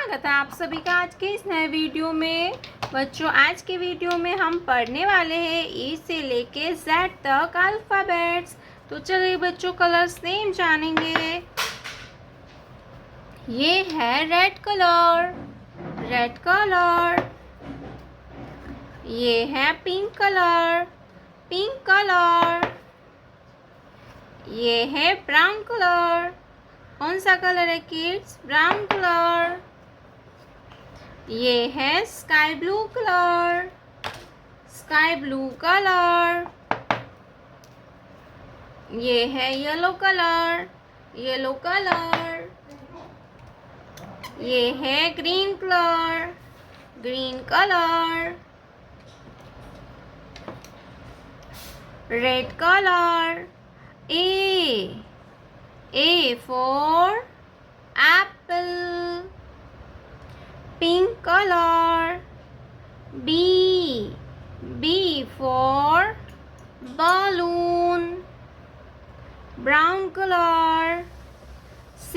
स्वागत है आप सभी का आज के इस नए वीडियो में। बच्चों, आज के वीडियो में हम पढ़ने वाले हैं ए से लेके जेड तक अल्फ़ाबेट्स। तो चलिए बच्चों, कलर्स नेम जानेंगे। ये है रेड कलर, रेड कलर। ये है पिंक कलर, पिंक कलर। ये है ब्राउन कलर। कौन सा कलर है किड्स? Brown colour. ये है sky blue colour, sky blue colour. ये है येलो कलर, येलो कलर। ये है green colour, green colour. Red colour. A for apple, pink color. B for balloon, brown color. C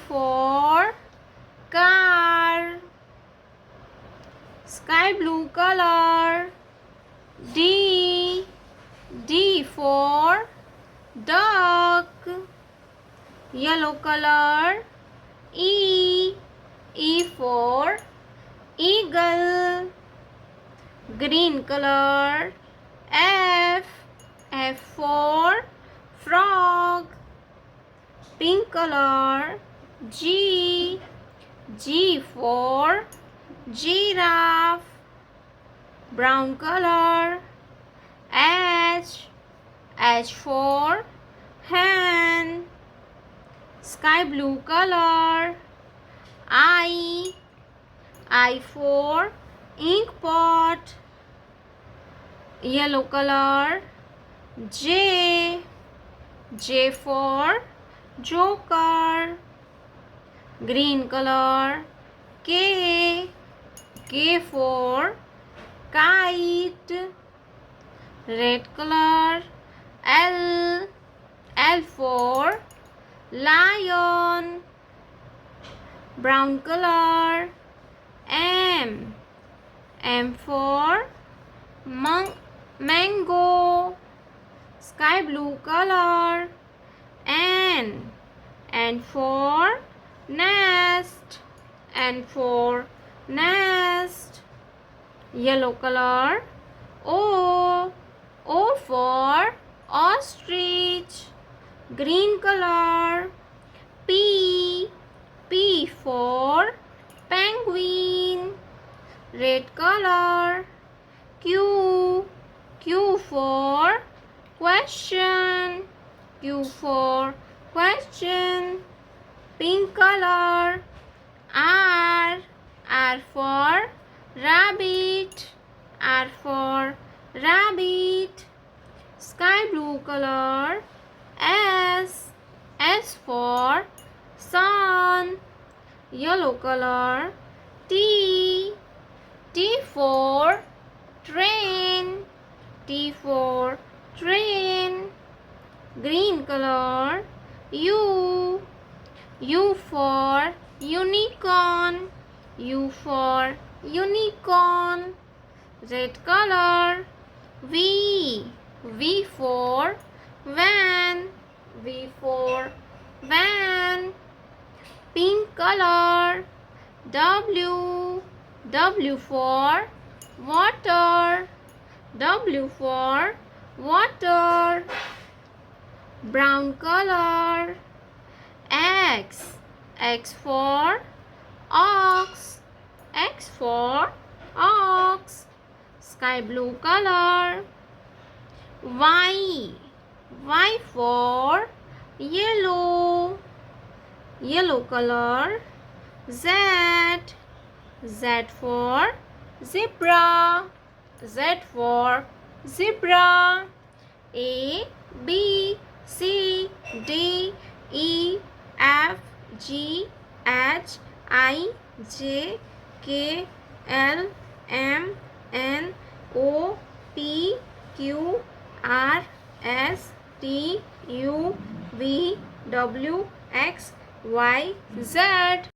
for car, sky blue color. D for duck, yellow color. E for eagle, green color. F for frog, pink color. G for giraffe, brown color. H for hen, sky blue color. I for ink pot, yellow color. J for joker, green color. K for kite, red color. L for lion, brown color. M for mango, sky blue color. N for nest, N for nest, yellow color. O for ostrich, green color. P for penguin, red color. Q for question, Q for question, pink color. R for rabbit, R for rabbit, sky blue color. S for sun, yellow color. T for train, T for train, green color. U for unicorn, U for unicorn, red color. V for van, V for van, pink color. W for water, W for water, brown color. X for ox, X for ox, sky blue color. Y for yellow, yellow color. Z for zebra, Z for zebra. A B C D E F G H I J K L M N O P Q R S T U V W X Y, Z.